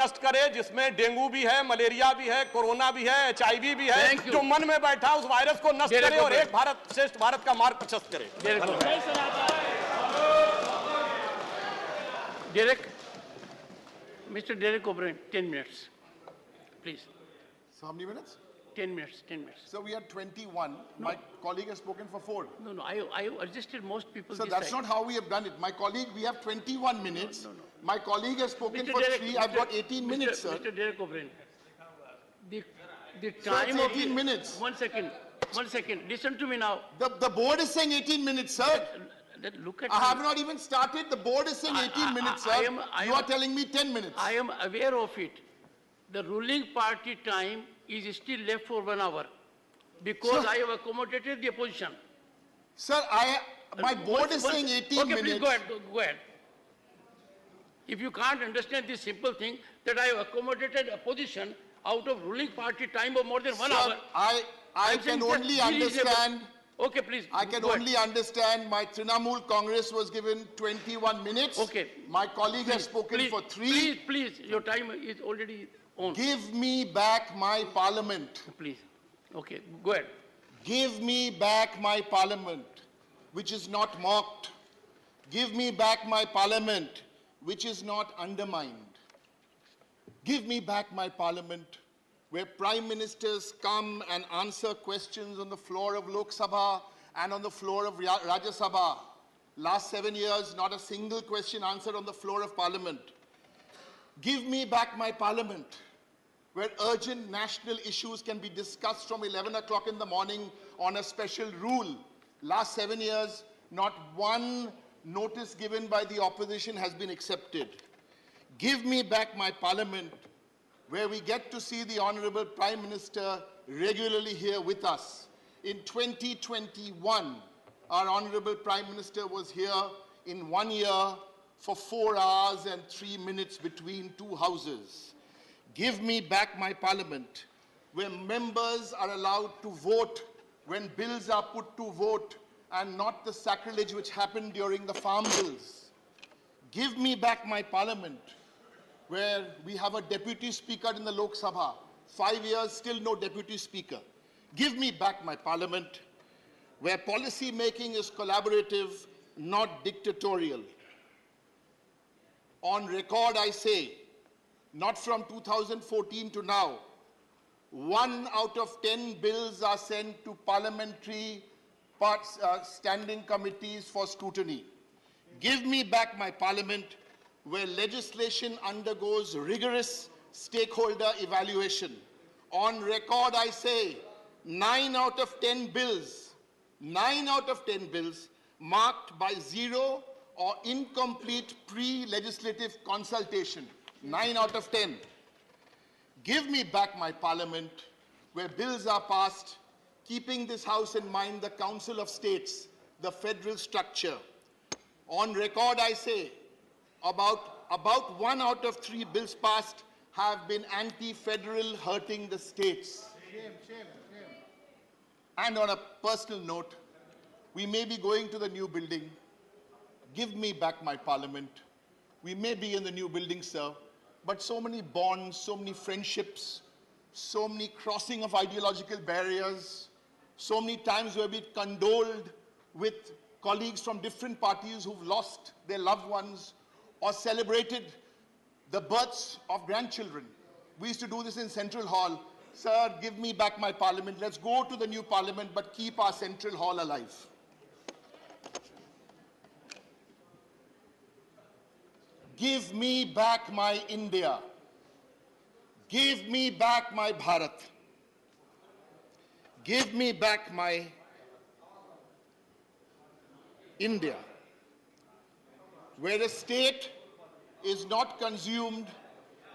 नष्ट करे, जिसमें डेंगू भी है, मलेरिया भी है, कोरोना भी है, HIV भी है, जो मन में बैठा उस वायरस को नष्ट करे और एक भारत श्रेष्ठ भारत का मार्ग प्रशस्त करे। Mr. Derek O'Brien, 10 minutes, please. So how many minutes? 10 minutes, 10 minutes. So we had 21. No. My colleague has spoken for 4. No, I adjusted most people. So that's not how we have done it. My colleague, we have 21 minutes. No. My colleague has spoken Mr. for Derek, 3. I've got 18 minutes, sir. Mr. Derek O'Brien, the time sir, of 18 minutes. One second. Listen to me now. The board is saying 18 minutes, sir. Look at I have not even started. The board is saying 18 minutes, sir. You are telling me 10 minutes. I am aware of it. The ruling party time is still left for 1 hour because I have accommodated the opposition. Sir, my board is saying 18 minutes. Okay, please go ahead. If you can't understand this simple thing that I have accommodated opposition out of ruling party time of more than 1 hour. I can only understand. Okay, please. I can only understand my Trinamool Congress was given 21 minutes. Okay. My colleague has spoken for 3. Please, your time is already on. Give me back my parliament. Please. Okay, go ahead. Give me back my parliament, which is not mocked. Give me back my parliament, which is not undermined. Give me back my parliament, where prime ministers come and answer questions on the floor of Lok Sabha and on the floor of Rajya Sabha. Last 7 years, not a single question answered on the floor of parliament. Give me back my parliament, where urgent national issues can be discussed from 11 o'clock in the morning on a special rule. Last 7 years, not one notice given by the opposition has been accepted. Give me back my parliament, where we get to see the Honorable Prime Minister regularly here with us. In 2021, our Honorable Prime Minister was here in 1 year for 4 hours and 3 minutes between 2 houses. Give me back my parliament, where members are allowed to vote when bills are put to vote and not the sacrilege which happened during the farm bills. Give me back my parliament, where we have a deputy speaker in the Lok Sabha. 5 years, still no deputy speaker. Give me back my parliament, where policy making is collaborative, not dictatorial. On record, I say, not from 2014 to now, 1 out of 10 bills are sent to parliamentary standing committees for scrutiny. Give me back my parliament, where legislation undergoes rigorous stakeholder evaluation. On record, I say, 9 out of 10 bills marked by 0 or incomplete pre-legislative consultation. 9 out of 10. Give me back my parliament, where bills are passed, keeping this House in mind the Council of States, the federal structure. On record, I say, about 1 out of 3 bills passed have been anti-federal, hurting the states. Shame. And on a personal note, we may be going to the new building. Give me back my parliament. We may be in the new building, sir, but so many bonds, so many friendships, so many crossing of ideological barriers, so many times where we condoled with colleagues from different parties who've lost their loved ones or celebrated the births of grandchildren. We used to do this in Central Hall. Sir, give me back my parliament. Let's go to the new parliament, but keep our Central Hall alive. Give me back my India. Give me back my Bharat. Give me back my India, where a state is not consumed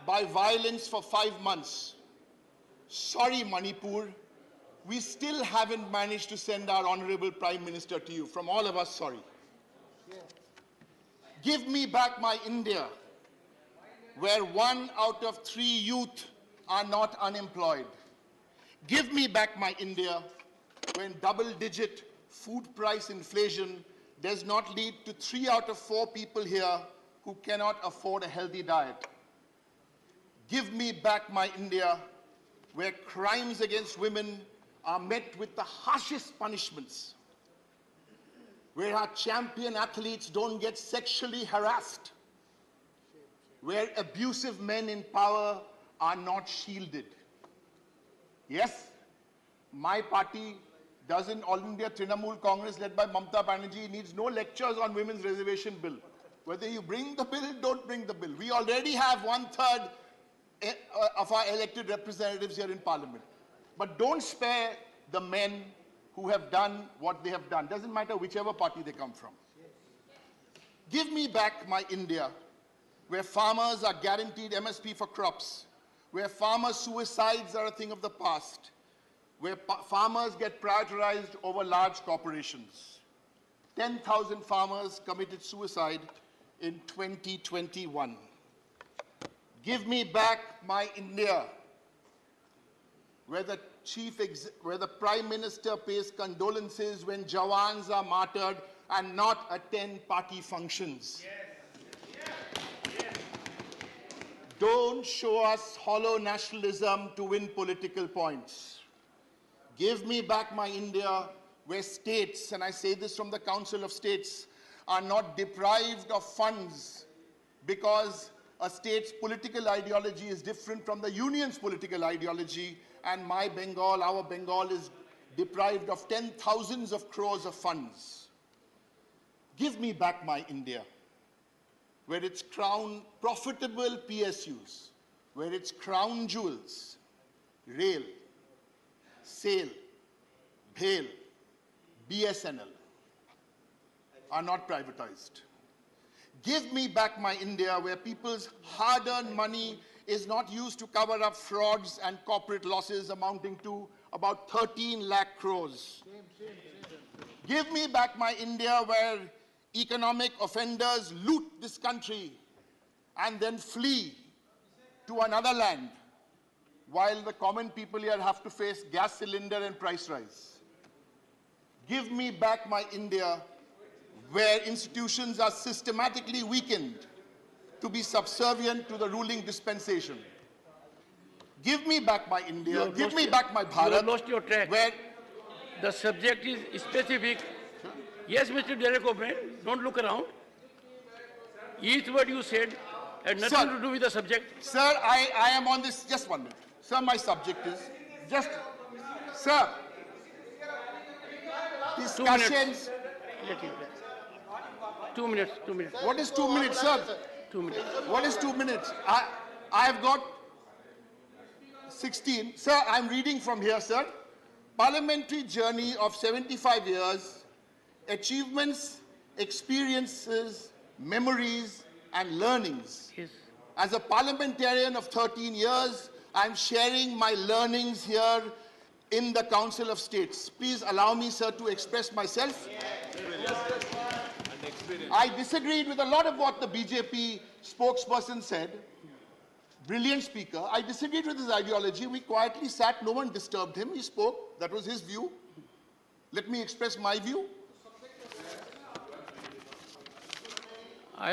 by violence for 5 months. Sorry, Manipur, we still haven't managed to send our Honorable Prime Minister to you. From all of us, sorry. Give me back my India, where 1 out of 3 youth are not unemployed. Give me back my India, when double-digit food price inflation does not lead to 3 out of 4 people here who cannot afford a healthy diet. Give me back my India, where crimes against women are met with the harshest punishments, where our champion athletes don't get sexually harassed, where abusive men in power are not shielded. Yes, my party doesn't, All India Trinamool Congress led by Mamata Banerjee needs no lectures on women's reservation bill. Whether you bring the bill, don't bring the bill. We already have 1/3 of our elected representatives here in Parliament. But don't spare the men who have done what they have done. Doesn't matter whichever party they come from. Give me back my India, where farmers are guaranteed MSP for crops, where farmer suicides are a thing of the past, where farmers get prioritized over large corporations. 10,000 farmers committed suicide in 2021. Give me back my India, where the Prime Minister pays condolences when Jawans are martyred and not attend party functions. Don't show us hollow nationalism to win political points. Give me back my India, where states, and I say this from the Council of States, are not deprived of funds because a state's political ideology is different from the union's political ideology, and my Bengal, our Bengal, is deprived of 10,000s of crores of funds. Give me back my India, where its crown profitable PSUs, where its crown jewels, rail, SAIL, BHEL, BSNL, are not privatized. Give me back my India, where people's hard-earned money is not used to cover up frauds and corporate losses amounting to about 13 lakh crores. Give me back my India, where economic offenders loot this country and then flee to another land, while the common people here have to face gas cylinder and price rise. Give me back my India, where institutions are systematically weakened to be subservient to the ruling dispensation. Give me back my India, give me back my Bharat. You have lost your track. Where the subject is specific. Yes, Mr. Derek O'Brien, don't look around. Each word you said had nothing to do with the subject. Sir, I am on this, just 1 minute. Sir, my subject is, sir, discussions. 2 minutes. 2 minutes. What is 2 minutes, sir? 2 minutes. What is 2 minutes? I have got 16. Sir, I'm reading from here, sir. Parliamentary journey of 75 years, achievements, experiences, memories, and learnings. Yes. As a parliamentarian of 13 years, I'm sharing my learnings here in the Council of States. Please allow me, sir, to express myself. I disagreed with a lot of what the BJP spokesperson said. Brilliant speaker. I disagreed with his ideology. We quietly sat. No one disturbed him. He spoke. That was his view. Let me express my view.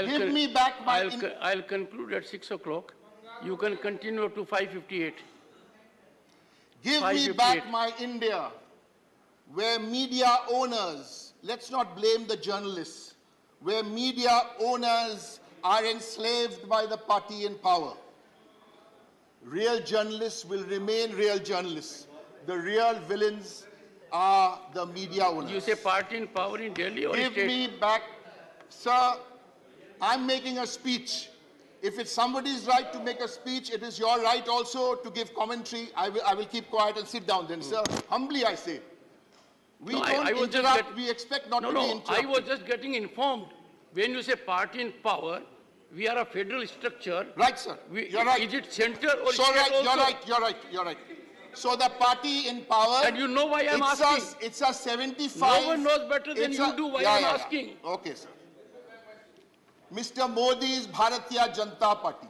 Give me back my... I'll conclude at 6 o'clock. You can continue to 5:58. Give me back my India, where media owners, let's not blame the journalists, where media owners are enslaved by the party in power. Real journalists will remain real journalists. The real villains are the media owners. You say party in power in Delhi or Give state? me back, sir, I'm making a speech. If it's somebody's right to make a speech, it is your right also to give commentary. I will keep quiet and sit down then, sir. Humbly I say. We don't interrupt, we expect not to be interrupted. I was just getting informed. When you say party in power, we are a federal structure. Right, sir. You're right. Is it center or so state right, also? You're right. So the party in power... And you know why I'm asking? It's a 75... No one knows better than you do why I'm asking. Okay, sir. Mr. Modi's Bharatiya Janata Party.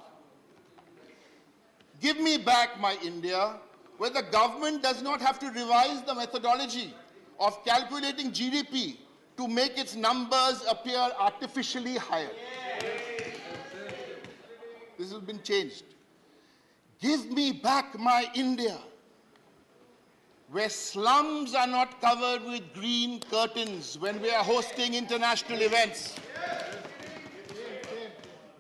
Give me back my India, where the government does not have to revise the methodology of calculating GDP to make its numbers appear artificially higher. This has been changed. Give me back my India, where slums are not covered with green curtains when we are hosting international events.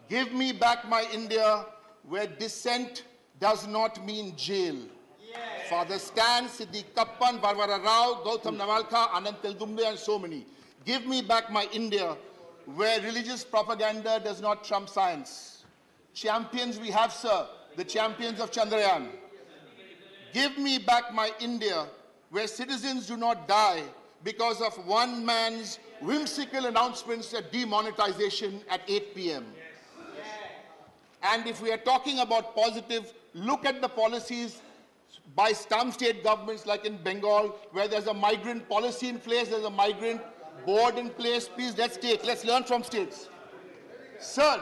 Give me back my India, where dissent does not mean jail. Father Stan, Siddiq Kappan, Barbara Rao, Gautam Navalkar, Anand Teldumbe, and so many. Give me back my India, where religious propaganda does not trump science. Champions we have, sir, the champions of Chandrayaan. Give me back my India, where citizens do not die because of one man's whimsical announcements at demonetization at 8 p.m. And if we are talking about positive, look at the policies by some state governments like in Bengal, where there's a migrant policy in place, there's a migrant board in place. Please, let's learn from states. Sir,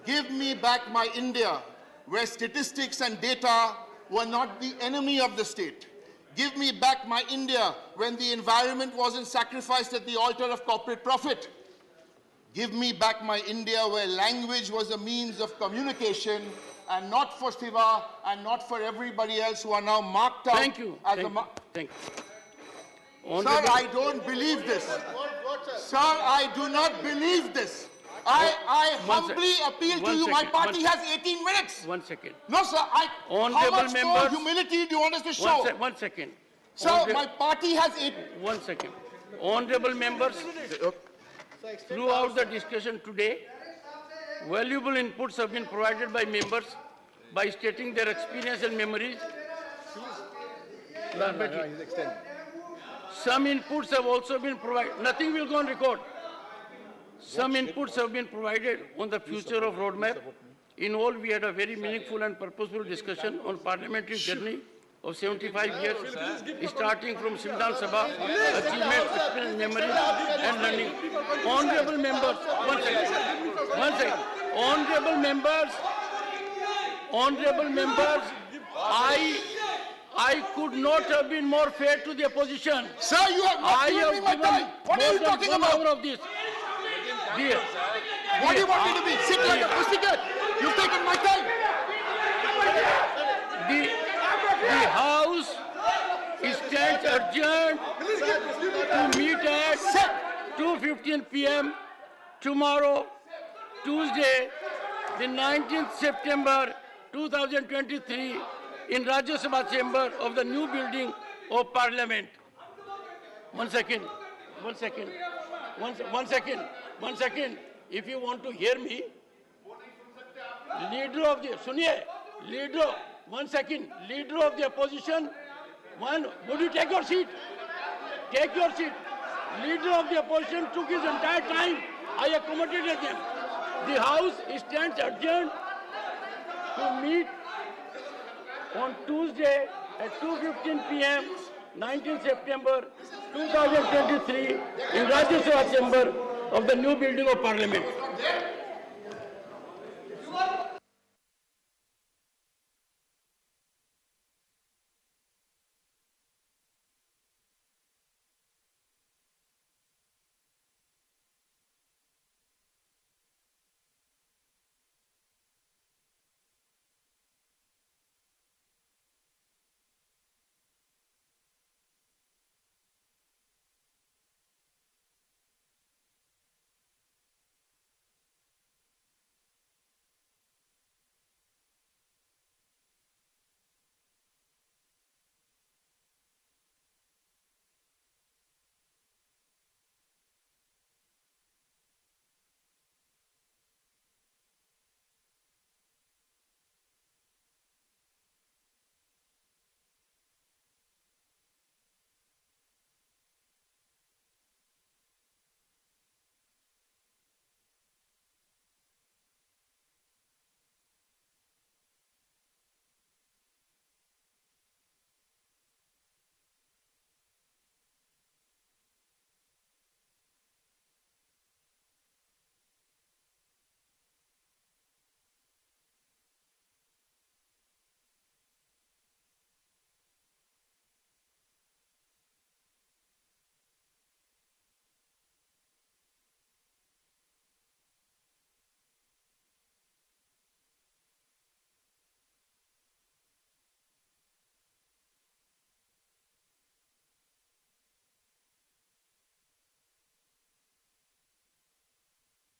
give me back my India, where statistics and data were not the enemy of the state. Give me back my India when the environment wasn't sacrificed at the altar of corporate profit. Give me back my India where language was a means of communication and not for Siva and not for everybody else who are now marked out. Thank you. As Thank you. Sir, I don't believe this. Sir, I do not believe this. I humbly appeal to you. My party has 18 minutes. 1 second. No, sir. How much more humility do you want us to show? 1 second. Sir, my party has 1 second. Honorable members, throughout the discussion today, valuable inputs have been provided by members by stating their experience and memories. Some inputs have also been provided. Nothing will go on record. Some inputs have been provided on the future of roadmap. In all, we had a very meaningful and purposeful discussion on parliamentary journey of 75 years, starting from Samvidhan Sabha, achievements, experience, memory, and learning. Honorable members, 1 second. 1 second. Honorable members, I could not have been more fair to the opposition. Sir, you have not given me my time. What are you talking about? Of this. Dear. What do you want me to be? Sit like a pussycat. You've taken my time. The House stands adjourned to meet at 2:15 p.m. tomorrow, Tuesday, the 19th September 2023, in Rajya Sabha chamber of the new building of Parliament. 1 second. 1 second. 1 second. 1 second. If you want to hear me, leader of the, Suniye, leader, 1 second, leader of the opposition, would you take your seat? Take your seat. Leader of the opposition took his entire time. I accommodated them. The House stands adjourned to meet on Tuesday at 2:15 p.m. 19 September 2023 in Rajya Sabha chamber of the new building of Parliament.